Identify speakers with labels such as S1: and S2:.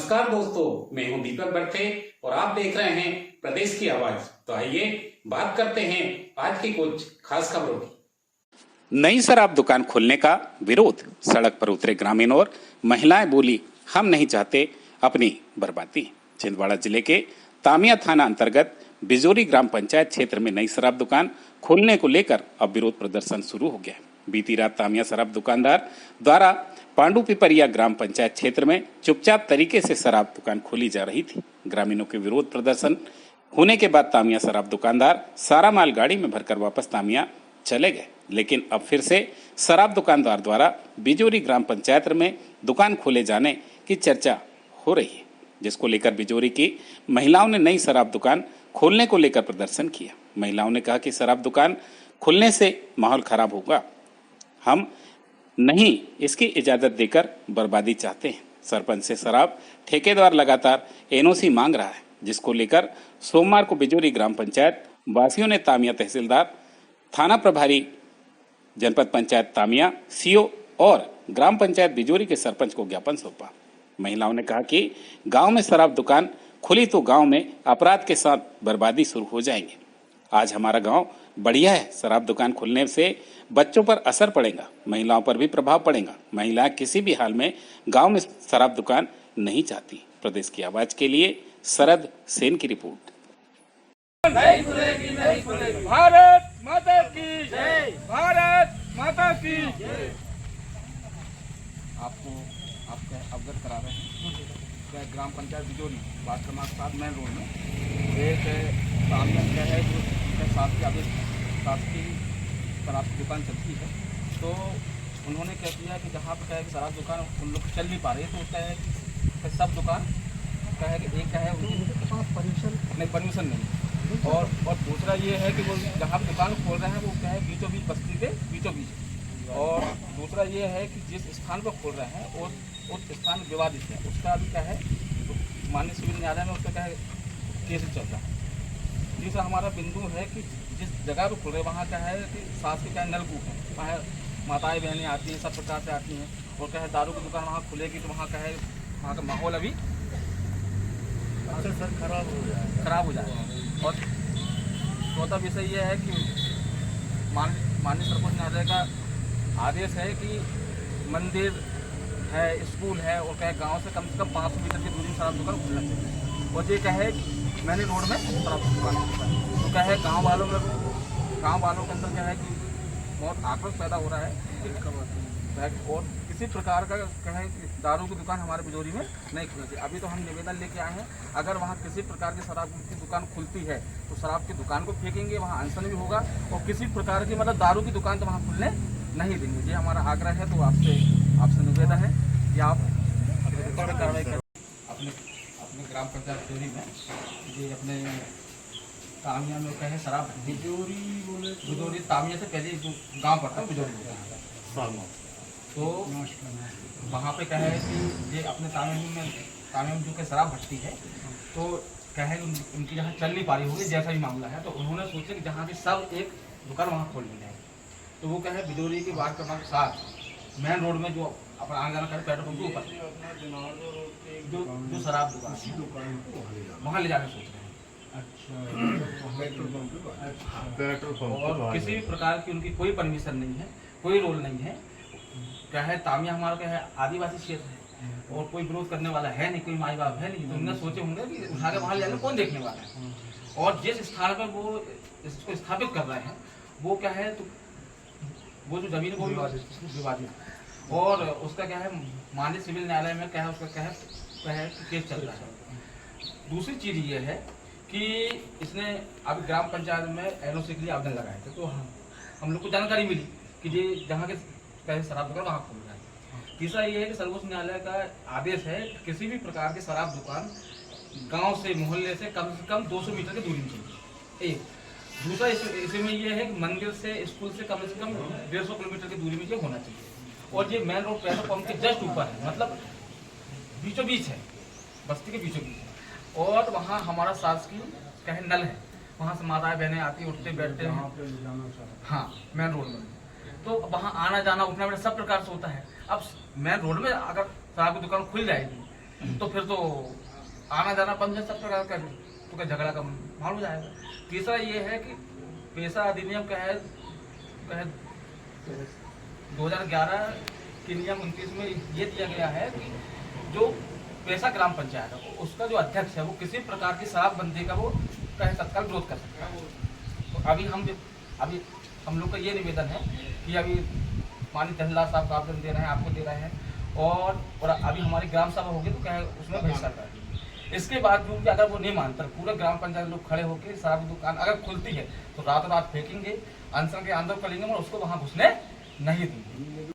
S1: नमस्कार दोस्तों, मैं हूं दीपक बर्थे और आप देख रहे हैं प्रदेश की आवाज। तो आइए बात करते हैं आज की कुछ खास खबरों की। नई शराब दुकान खोलने का विरोध, सड़क पर उतरे ग्रामीण और महिलाएं बोली हम नहीं चाहते अपनी बर्बादी। छिंदवाड़ा जिले के तामिया थाना अंतर्गत बिजोरी ग्राम पंचायत क्षेत्र में नई शराब दुकान खोलने को लेकर अब विरोध प्रदर्शन शुरू हो गया। बीती रात तामिया शराब दुकानदार द्वारा पांडु पिपरिया ग्राम पंचायत क्षेत्र में चुपचाप तरीके से शराब दुकान खोली जा रही थी। ग्रामीणों के विरोध प्रदर्शन होने के बाद तामिया शराब दुकानदार सारा माल गाड़ी में भरकर वापस तामिया चले गए, लेकिन अब फिर से शराब दुकानदार द्वारा बिजोरी ग्राम पंचायत में दुकान खोले जाने की चर्चा हो रही है, जिसको लेकर बिजोरी की महिलाओं ने नई शराब दुकान खोलने को लेकर प्रदर्शन किया। महिलाओं ने कहा कि शराब दुकान खुलने से माहौल खराब होगा, हम नहीं इसकी इजाजत देकर बर्बादी चाहते हैं। सरपंच से शराब ठेकेदार लगातार एनओसी मांग रहा है, जिसको लेकर सोमवार को बिजोरी ग्राम पंचायत वासियों ने तामिया तहसीलदार, थाना प्रभारी, जनपद पंचायत तामिया, सीओ और ग्राम पंचायत बिजोरी के सरपंच को ज्ञापन सौंपा। महिलाओं ने कहा कि गांव में शराब दुकान खुली तो गांव में अपराध के साथ बर्बादी शुरू हो जाएंगे। आज हमारा गांव बढ़िया है, शराब दुकान खुलने से बच्चों पर असर पड़ेगा, महिलाओं पर भी प्रभाव पड़ेगा। महिलाएं किसी भी हाल में गांव में शराब दुकान नहीं चाहती। प्रदेश की आवाज के लिए शरद सेन की रिपोर्ट।
S2: नहीं खुलेगी, नहीं खुलेगी। भारत माता की जय, भारत माता की जय।
S3: आपको आपका अवगत करा रहे हैं ग्राम पंचायत बिजोरी वार्ड क्रमांक 7 मेन रोड में एक तामिया क्या है जो शासकीय शराब की दुकान चलती है। तो उन्होंने क्या किया कि जहाँ पर क्या है कि शराब दुकान उन लोग चल नहीं पा रही, तो क्या है कि सब दुकान क्या है कि एक क्या है उनके पास परमिशन नहीं, और दूसरा ये है कि वो जहाँ पर दुकान खोल रहे हैं वो क्या है बीचों बीच बस्ती के बीचों बीच, और दूसरा ये है कि जिस स्थान पर खोल रहे हैं और उस स्थान विवादित है, उसका अभी क्या है माननीय सिविल न्यायालय में उसका क्या है केस चल रहा है। तीसरा हमारा बिंदु है कि जिस जगह पर खुल रहे वहाँ क्या है कि सास के क्या है नलकूप है, वहाँ माताएं बहनें आती हैं, सब प्रकार से आती हैं, और क्या है दारू की दुकान वहाँ खुलेगी तो वहाँ क्या है वहाँ का माहौल अभी खराब हो जाएगा। और चौथा विषय ये है कि माननीय सर्वोच्च न्यायालय का आदेश है कि मंदिर है, स्कूल है, और क्या है गाँव से कम 500 मीटर की दूरी में शराब दुकान खुलना चाहिए। और ये क्या है मैंने रोड में शराब दुकान तो क्या है गाँव वालों के अंदर क्या है कि बहुत आक्रोश पैदा हो रहा है, और किसी प्रकार का क्या है कि दारू की दुकान हमारे बिजोरी में नहीं खुलती। अभी तो हम निवेदन लेके आए हैं, अगर वहाँ किसी प्रकार की शराब की दुकान खुलती है तो शराब की दुकान को फेंकेंगे, वहाँ अनशन भी होगा, और किसी प्रकार की मतलब दारू की दुकान तो वहाँ खुलने नहीं देंगे। ये हमारा आग्रह है। तो आपसे निवेदन है कि आप कार्रवाई करें। अपने ग्राम पंचायत बिजोरी में ये अपने तामिया में क्या है शराब बिजोरी तामिया से पहले गांव पड़ता है बिजोरी, तो वहाँ पे क्या है कि ये अपने तामिया में जो कि शराब भट्टी है, तो क्या है उनकी जहाँ चल नहीं पा रही होगी जैसा भी मामला है, तो उन्होंने सोचा कि जहाँ की सब एक दुकान वहाँ खोल ली जाए। तो वो क्या है बिजोरी के वार्ड क्रमांक 7 मेन रोड में जो अपना आना जाना करे पेट्रोल पंप के ऊपर जो शराब दुकान वहाँ ले जाने सोच रहे हैं। और किसी भी प्रकार की उनकी कोई परमिशन नहीं है, कोई रोल नहीं है। क्या है तामिया हमारा क्या है आदिवासी क्षेत्र है, और कोई विरोध करने वाला है नहीं, कोई माई बाप है नहीं, तो उन्होंने सोचे होंगे कि उठा के वहाँ ले जाने कौन देखने वाला है। और जिस स्थान पर वो इसको स्थापित कर रहे हैं वो क्या है तो वो जो जमीन वो विवादित, और उसका क्या है माननीय सिविल न्यायालय में क्या है उसका क्या है केस चल रहा है। दूसरी चीज़ ये है कि इसने अभी ग्राम पंचायत में एनओसी के लिए आवेदन लगाए थे, तो हम लोग को जानकारी मिली कि ये जहाँ के शराब दुकान वहाँ खोल रहा है। तीसरा ये है कि सर्वोच्च न्यायालय का आदेश है कि किसी भी प्रकार की शराब दुकान गांव से मोहल्ले से कम 200 मीटर की दूरी में चाहिए। एक दूसरा इसमें यह है कि मंदिर से स्कूल से कम 150 किलोमीटर की दूरी में ये होना चाहिए। और ये मेन रोड पेट्रोल पंप के जस्ट ऊपर है, मतलब बीचों बीच है, बस्ती के बीचों बीच है। और वहाँ हमारा शासकीय क्या है नल है, वहाँ से माताएं बहनें आती उठते बैठते हैं। हाँ मेन रोड में, तो वहाँ आना जाना उठना बैठना सब प्रकार से होता है। अब मेन रोड में अगर शराब की दुकान खुल जाएगी तो फिर तो आना जाना बंद है, सब प्रकार का तो क्या झगड़ा का माहौल हो जाएगा। तीसरा ये है कि पेशा अधिनियम का है 2011 के नियम 29 में ये दिया गया है कि जो पेशा ग्राम पंचायत है उसका जो अध्यक्ष है वो किसी प्रकार की शराबबंदी का वो कहे तत्काल विरोध कर सकता है। तो अभी हम लोग का ये निवेदन है कि अभी माननीय तहसीलदार साहब का आवेदन दे रहे हैं, आपको दे रहे हैं, और अभी हमारी ग्राम सभा होगी तो क्या है उसमें बहिष्कार करेंगे। इसके बाद भी अगर वो नहीं मानता, पूरे ग्राम पंचायत लोग खड़े होकर शराब की दुकान अगर खुलती है तो रातों रात फेंकेंगे, अनशन के आंदोलन करेंगे और उसको वहाँ घुसने नहीं देंगे।